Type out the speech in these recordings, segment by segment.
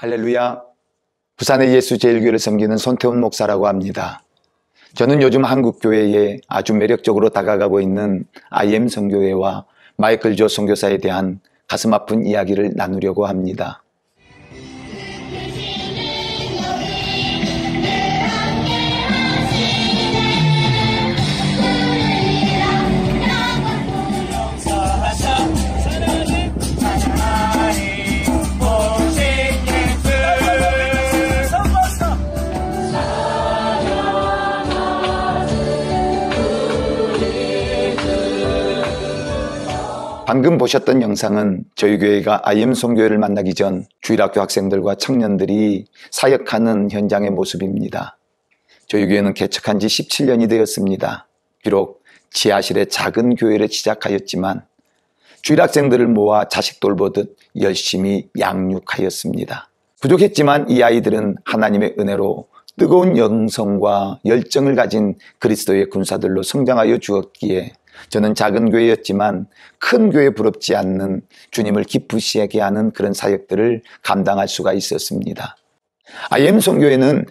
할렐루야. 부산의 예수제일교회를 섬기는 손태훈 목사라고 합니다. 저는 요즘 한국교회에 아주 매력적으로 다가가고 있는 IM 선교회와 마이클 조 선교사에 대한 가슴 아픈 이야기를 나누려고 합니다. 방금 보셨던 영상은 저희 교회가 IM 선교회를 만나기 전 주일학교 학생들과 청년들이 사역하는 현장의 모습입니다. 저희 교회는 개척한 지 17년이 되었습니다. 비록 지하실의 작은 교회를 시작하였지만 주일학생들을 모아 자식 돌보듯 열심히 양육하였습니다. 부족했지만 이 아이들은 하나님의 은혜로 뜨거운 영성과 열정을 가진 그리스도의 군사들로 성장하여 주었기에 저는 작은 교회였지만 큰 교회 부럽지 않는 주님을 기쁘시게 하는 그런 사역들을 감당할 수가 있었습니다. IM 선교회는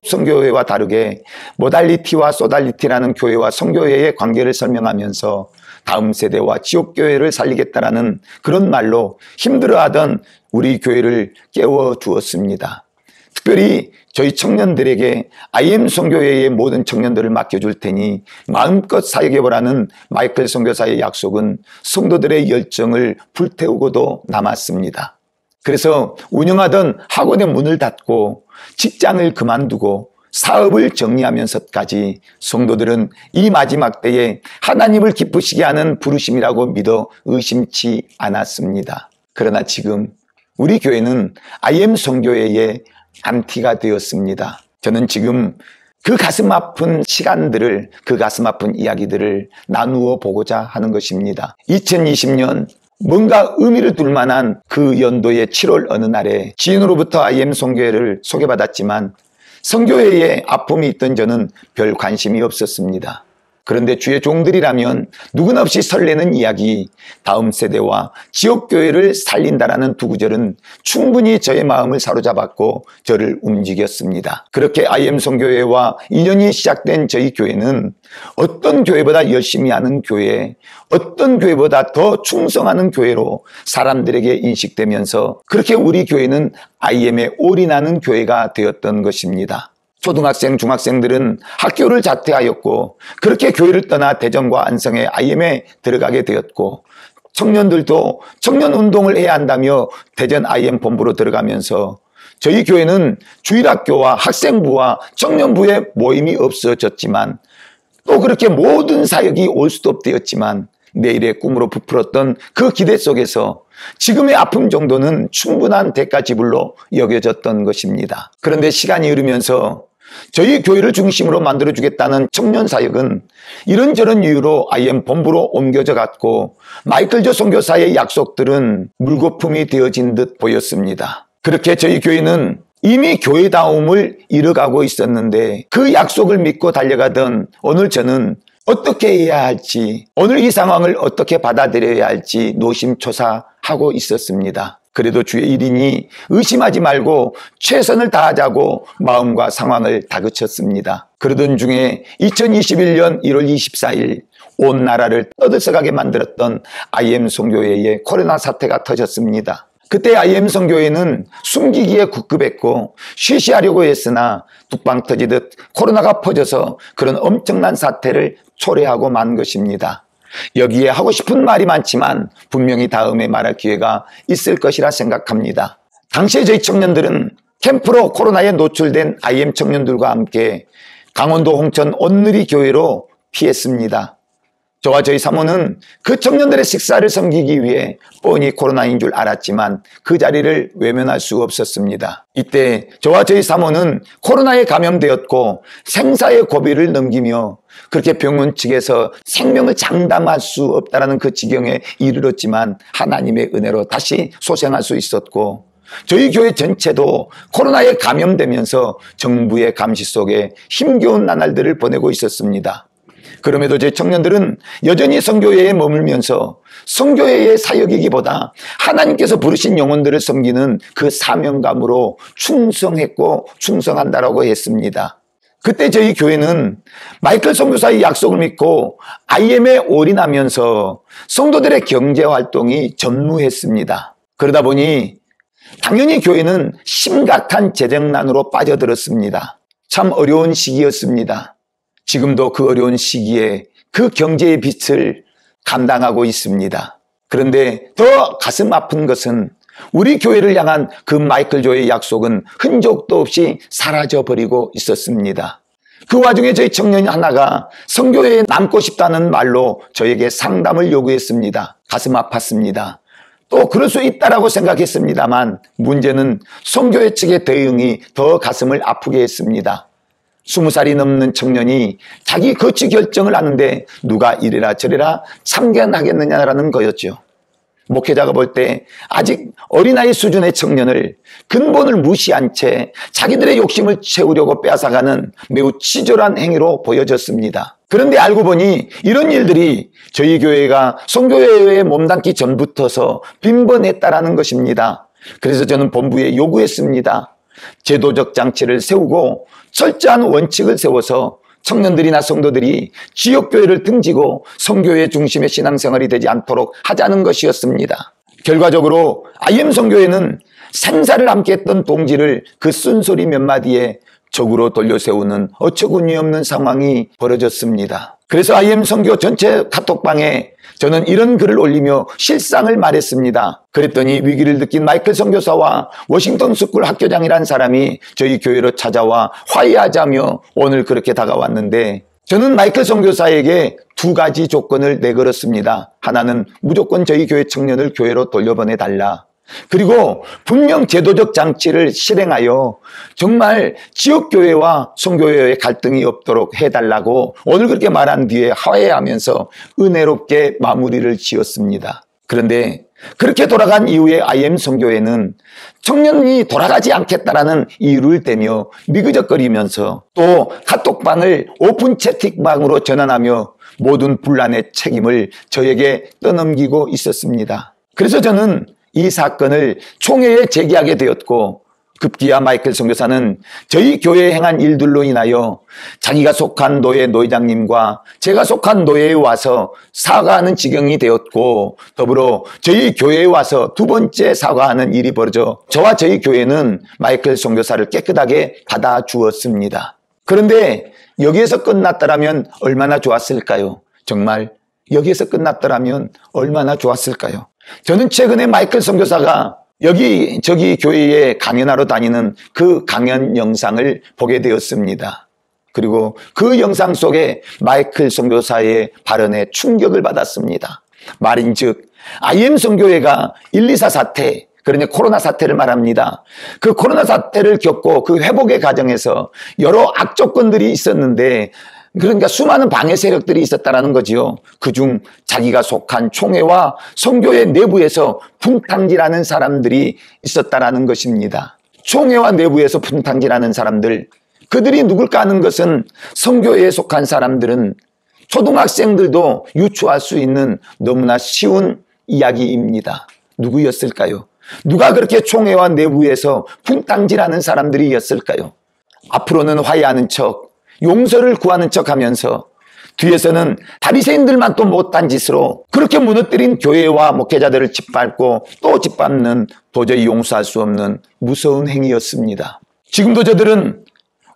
선교회와 다르게 모달리티와 소달리티라는 교회와 선교회의 관계를 설명하면서 다음 세대와 지옥교회를 살리겠다라는 그런 말로 힘들어하던 우리 교회를 깨워주었습니다. 특별히 저희 청년들에게 IM 선교회의 모든 청년들을 맡겨줄 테니 마음껏 사역해보라는 마이클 선교사의 약속은 성도들의 열정을 불태우고도 남았습니다. 그래서 운영하던 학원의 문을 닫고 직장을 그만두고 사업을 정리하면서까지 성도들은 이 마지막 때에 하나님을 기쁘시게 하는 부르심이라고 믿어 의심치 않았습니다. 그러나 지금 우리 교회는 IM 선교회의 안티가 되었습니다. 저는 지금 그 가슴 아픈 시간들을, 그 가슴 아픈 이야기들을 나누어 보고자 하는 것입니다. 2020년 뭔가 의미를 둘 만한 그 연도의 7월 어느 날에 지인으로부터 IM 선교회를 소개받았지만 선교회에 아픔이 있던 저는 별 관심이 없었습니다. 그런데 주의 종들이라면 누구나 없이 설레는 이야기, 다음 세대와 지역교회를 살린다라는 두 구절은 충분히 저의 마음을 사로잡았고 저를 움직였습니다. 그렇게 IM 선교회와 인연이 시작된 저희 교회는 어떤 교회보다 열심히 하는 교회, 어떤 교회보다 더 충성하는 교회로 사람들에게 인식되면서 그렇게 우리 교회는 IM에 올인하는 교회가 되었던 것입니다. 초등학생, 중학생들은 학교를 자퇴하였고 그렇게 교회를 떠나 대전과 안성의 IM에 들어가게 되었고 청년들도 청년운동을 해야 한다며 대전 IM 본부로 들어가면서 저희 교회는 주일학교와 학생부와 청년부의 모임이 없어졌지만 또 그렇게 모든 사역이 올스톱 되었지만 내일의 꿈으로 부풀었던 그 기대 속에서 지금의 아픔 정도는 충분한 대가 지불로 여겨졌던 것입니다. 그런데 시간이 흐르면서 저희 교회를 중심으로 만들어주겠다는 청년 사역은 이런저런 이유로 IM 본부로 옮겨져 갔고 마이클 조 선교사의 약속들은 물거품이 되어진 듯 보였습니다. 그렇게 저희 교회는 이미 교회다움을 이뤄가고 있었는데 그 약속을 믿고 달려가던 오늘 저는 어떻게 해야 할지, 오늘 이 상황을 어떻게 받아들여야 할지 노심초사하고 있었습니다. 그래도 주의 일이니 의심하지 말고 최선을 다하자고 마음과 상황을 다그쳤습니다. 그러던 중에 2021년 1월 24일 온 나라를 떠들썩하게 만들었던 IM 선교회의 코로나 사태가 터졌습니다. 그때 IM 선교회는 숨기기에 급급했고 쉬쉬하려고 했으나 뚝방 터지듯 코로나가 퍼져서 그런 엄청난 사태를 초래하고 만 것입니다. 여기에 하고 싶은 말이 많지만 분명히 다음에 말할 기회가 있을 것이라 생각합니다. 당시에 저희 청년들은 캠프로 코로나에 노출된 IM 청년들과 함께 강원도 홍천 온누리 교회로 피했습니다. 저와 저희 사모는 그 청년들의 식사를 섬기기 위해 뻔히 코로나인 줄 알았지만 그 자리를 외면할 수 없었습니다. 이때 저와 저희 사모는 코로나에 감염되었고 생사의 고비를 넘기며 그렇게 병원 측에서 생명을 장담할 수 없다는 그 지경에 이르렀지만 하나님의 은혜로 다시 소생할 수 있었고 저희 교회 전체도 코로나에 감염되면서 정부의 감시 속에 힘겨운 나날들을 보내고 있었습니다. 그럼에도 저희 청년들은 여전히 선교회에 머물면서 선교회의 사역이기보다 하나님께서 부르신 영혼들을 섬기는 그 사명감으로 충성했고 충성한다라고 했습니다. 그때 저희 교회는 마이클 선교사의 약속을 믿고 IM에 올인하면서 성도들의 경제활동이 전무했습니다. 그러다 보니 당연히 교회는 심각한 재정난으로 빠져들었습니다. 참 어려운 시기였습니다. 지금도 그 어려운 시기에 그 경제의 빚을 감당하고 있습니다. 그런데 더 가슴 아픈 것은 우리 교회를 향한 그 마이클 조의 약속은 흔적도 없이 사라져버리고 있었습니다. 그 와중에 저희 청년 하나가 선교회에 남고 싶다는 말로 저에게 상담을 요구했습니다. 가슴 아팠습니다. 또 그럴 수 있다라고 생각했습니다만 문제는 선교회 측의 대응이 더 가슴을 아프게 했습니다. 20살이 넘는 청년이 자기 거취 결정을 하는데 누가 이래라 저래라 참견하겠느냐라는 거였죠. 목회자가 볼 때 아직 어린아이 수준의 청년을 근본을 무시한 채 자기들의 욕심을 채우려고 빼앗아가는 매우 치졸한 행위로 보여졌습니다. 그런데 알고 보니 이런 일들이 저희 교회가 선교회에 몸담기 전부터서 빈번했다라는 것입니다. 그래서 저는 본부에 요구했습니다. 제도적 장치를 세우고 철저한 원칙을 세워서 청년들이나 성도들이 지역교회를 등지고 선교회 중심의 신앙생활이 되지 않도록 하자는 것이었습니다. 결과적으로 IM 선교회는 생사를 함께했던 동지를 그 쓴소리 몇 마디에 적으로 돌려세우는 어처구니 없는 상황이 벌어졌습니다. 그래서 IM 선교 전체 카톡방에 저는 이런 글을 올리며 실상을 말했습니다. 그랬더니 위기를 느낀 마이클 선교사와 워싱턴 스쿨 학교장이란 사람이 저희 교회로 찾아와 화해하자며 오늘 그렇게 다가왔는데 저는 마이클 선교사에게 두 가지 조건을 내걸었습니다. 하나는 무조건 저희 교회 청년을 교회로 돌려보내달라. 그리고 분명 제도적 장치를 실행하여 정말 지역교회와 선교회의 갈등이 없도록 해달라고 오늘 그렇게 말한 뒤에 화해하면서 은혜롭게 마무리를 지었습니다. 그런데 그렇게 돌아간 이후에 IM 선교회는 청년이 돌아가지 않겠다라는 이유를 대며 미그적거리면서 또 카톡방을 오픈 채팅방으로 전환하며 모든 분란의 책임을 저에게 떠넘기고 있었습니다. 그래서 저는 이 사건을 총회에 제기하게 되었고 급기야 마이클 선교사는 저희 교회에 행한 일들로 인하여 자기가 속한 노예 노회장님과 제가 속한 노예에 와서 사과하는 지경이 되었고 더불어 저희 교회에 와서 두 번째 사과하는 일이 벌어져 저와 저희 교회는 마이클 선교사를 깨끗하게 받아주었습니다. 그런데 여기에서 끝났더라면 얼마나 좋았을까요? 정말 여기에서 끝났더라면 얼마나 좋았을까요? 저는 최근에 마이클 선교사가 여기저기 교회에 강연하러 다니는 그 강연 영상을 보게 되었습니다. 그리고 그 영상 속에 마이클 선교사의 발언에 충격을 받았습니다. 말인즉 IM 선교회가 124 사태, 그러니 코로나 사태를 말합니다. 그 코로나 사태를 겪고 그 회복의 과정에서 여러 악조건들이 있었는데 그러니까 수많은 방해 세력들이 있었다는 거지요. 그중 자기가 속한 총회와 선교회 내부에서 분탕질하는 사람들이 있었다는 것입니다. 총회와 내부에서 분탕질하는 사람들, 그들이 누굴까 하는 것은 선교회에 속한 사람들은 초등학생들도 유추할 수 있는 너무나 쉬운 이야기입니다. 누구였을까요? 누가 그렇게 총회와 내부에서 분탕질하는 사람들이었을까요? 앞으로는 화해하는 척, 용서를 구하는 척하면서 뒤에서는 바리새인들만 또 못한 짓으로 그렇게 무너뜨린 교회와 목회자들을 짓밟고 또 짓밟는 도저히 용서할 수 없는 무서운 행위였습니다. 지금도 저들은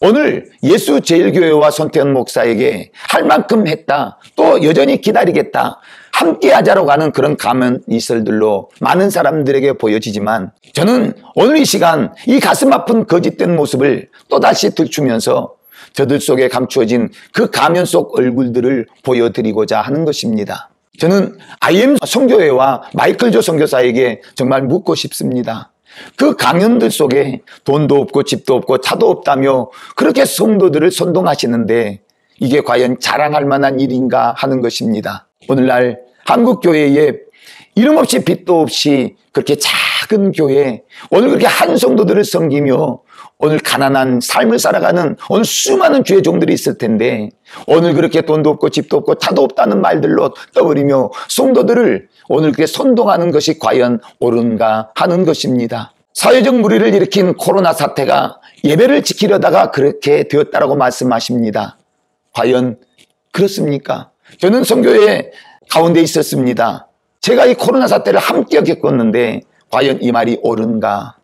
오늘 예수제일교회와 손태현 목사에게 할 만큼 했다, 또 여전히 기다리겠다, 함께하자라고 하는 그런 가면이설들로 많은 사람들에게 보여지지만 저는 오늘 이 시간 이 가슴 아픈 거짓된 모습을 또다시 들추면서 저들 속에 감추어진 그 가면 속 얼굴들을 보여드리고자 하는 것입니다. 저는 IM 선교회와 마이클 조 선교사에게 정말 묻고 싶습니다. 그 강연들 속에 돈도 없고 집도 없고 차도 없다며 그렇게 성도들을 선동하시는데 이게 과연 자랑할 만한 일인가 하는 것입니다. 오늘날 한국교회에 이름 없이 빚도 없이 그렇게 작은 교회, 오늘 그렇게 한 성도들을 섬기며 오늘 가난한 삶을 살아가는 오늘 수많은 주의 종들이 있을 텐데 오늘 그렇게 돈도 없고 집도 없고 차도 없다는 말들로 떠버리며 성도들을 오늘 그렇게 선동하는 것이 과연 옳은가 하는 것입니다. 사회적 무리를 일으킨 코로나 사태가 예배를 지키려다가 그렇게 되었다라고 말씀하십니다. 과연 그렇습니까? 저는 선교회 가운데 있었습니다. 제가 이 코로나 사태를 함께 겪었는데 과연 이 말이 옳은가?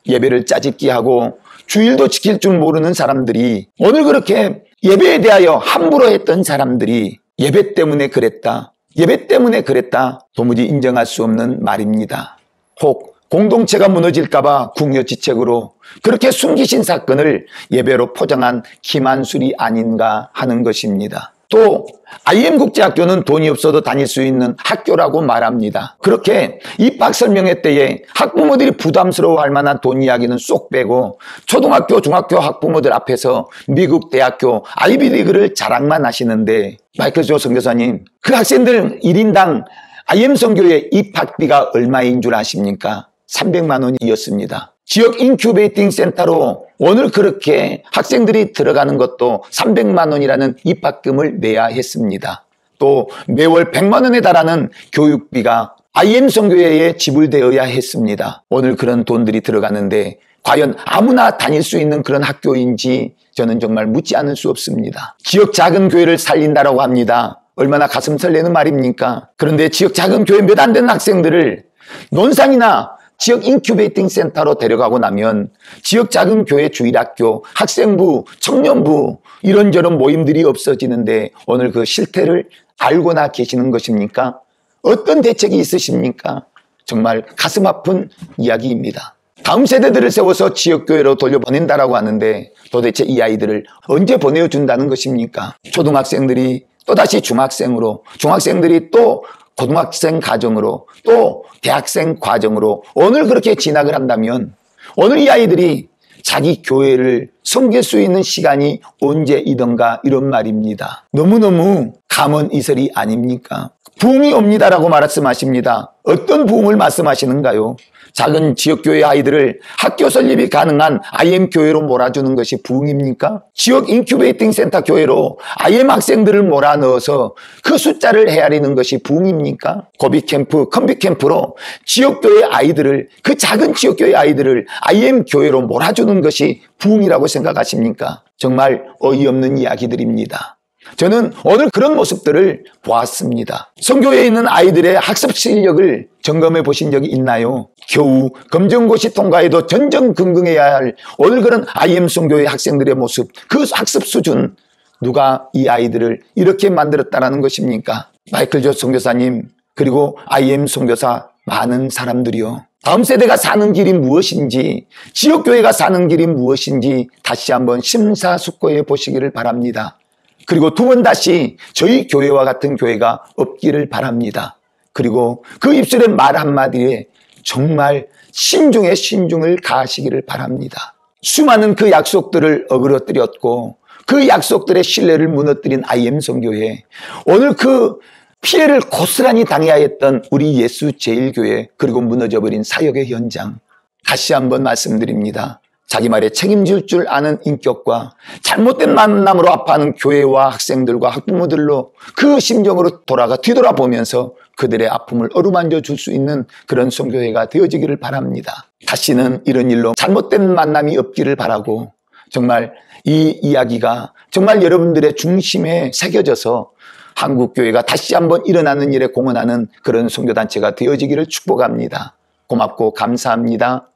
예배를 짜집기 하고 주일도 지킬 줄 모르는 사람들이 오늘 그렇게 예배에 대하여 함부로 했던 사람들이 예배 때문에 그랬다. 예배 때문에 그랬다. 도무지 인정할 수 없는 말입니다. 혹 공동체가 무너질까봐 궁여지책으로 그렇게 숨기신 사건을 예배로 포장한 기만술이 아닌가 하는 것입니다. 또 IM국제학교는 돈이 없어도 다닐 수 있는 학교라고 말합니다. 그렇게 입학 설명회 때에 학부모들이 부담스러워할 만한 돈 이야기는 쏙 빼고 초등학교, 중학교 학부모들 앞에서 미국 대학교 아이비리그를 자랑만 하시는데 마이클 조 선교사님, 그 학생들 1인당 IM선교회 입학비가 얼마인 줄 아십니까? 300만 원이었습니다. 지역 인큐베이팅 센터로 오늘 그렇게 학생들이 들어가는 것도 300만 원이라는 입학금을 내야 했습니다. 또 매월 100만 원에 달하는 교육비가 IM선교회에 지불되어야 했습니다. 오늘 그런 돈들이 들어가는데 과연 아무나 다닐 수 있는 그런 학교인지 저는 정말 묻지 않을 수 없습니다. 지역 작은 교회를 살린다라고 합니다. 얼마나 가슴 설레는 말입니까? 그런데 지역 작은 교회 몇 안 되는 학생들을 논산이나 지역 인큐베이팅 센터로 데려가고 나면 지역 작은 교회 주일학교, 학생부, 청년부 이런저런 모임들이 없어지는데 오늘 그 실태를 알고나 계시는 것입니까? 어떤 대책이 있으십니까? 정말 가슴 아픈 이야기입니다. 다음 세대들을 세워서 지역교회로 돌려보낸다라고 하는데 도대체 이 아이들을 언제 보내준다는 것입니까? 초등학생들이 또다시 중학생으로, 중학생들이 또 고등학생 과정으로 또 대학생 과정으로 오늘 그렇게 진학을 한다면 오늘 이 아이들이 자기 교회를 섬길 수 있는 시간이 언제이던가 이런 말입니다. 너무너무 감언 이설이 아닙니까? 부흥이 옵니다라고 말씀하십니다. 어떤 부흥을 말씀하시는가요? 작은 지역교회 아이들을 학교 설립이 가능한 IM교회로 몰아주는 것이 부흥입니까? 지역 인큐베이팅 센터 교회로 IM 학생들을 몰아넣어서 그 숫자를 헤아리는 것이 부흥입니까? 고비캠프, 컴비캠프로 지역교회 아이들을, 그 작은 지역교회 아이들을 IM교회로 몰아주는 것이 부흥이라고 생각하십니까? 정말 어이없는 이야기들입니다. 저는 오늘 그런 모습들을 보았습니다. 선교회에 있는 아이들의 학습 실력을 점검해 보신 적이 있나요? 겨우 검정고시 통과해도 전전긍긍해야 할 오늘 그런 IM 선교회 학생들의 모습, 그 학습 수준, 누가 이 아이들을 이렇게 만들었다라는 것입니까? 마이클 조 선교사님, 그리고 IM 선교사 많은 사람들이요. 다음 세대가 사는 길이 무엇인지, 지역교회가 사는 길이 무엇인지 다시 한번 심사숙고해 보시기를 바랍니다. 그리고 두 번 다시 저희 교회와 같은 교회가 없기를 바랍니다. 그리고 그 입술의 말 한마디에 정말 신중에 신중을 가하시기를 바랍니다. 수많은 그 약속들을 어그러뜨렸고 그 약속들의 신뢰를 무너뜨린 IM 선교회, 오늘 그 피해를 고스란히 당해야 했던 우리 예수 제일교회, 그리고 무너져버린 사역의 현장, 다시 한번 말씀드립니다. 자기 말에 책임질 줄 아는 인격과 잘못된 만남으로 아파하는 교회와 학생들과 학부모들로 그 심정으로 뒤돌아보면서 그들의 아픔을 어루만져 줄 수 있는 그런 선교회가 되어지기를 바랍니다. 다시는 이런 일로 잘못된 만남이 없기를 바라고, 정말 이 이야기가 정말 여러분들의 중심에 새겨져서 한국교회가 다시 한번 일어나는 일에 공헌하는 그런 선교단체가 되어지기를 축복합니다. 고맙고 감사합니다.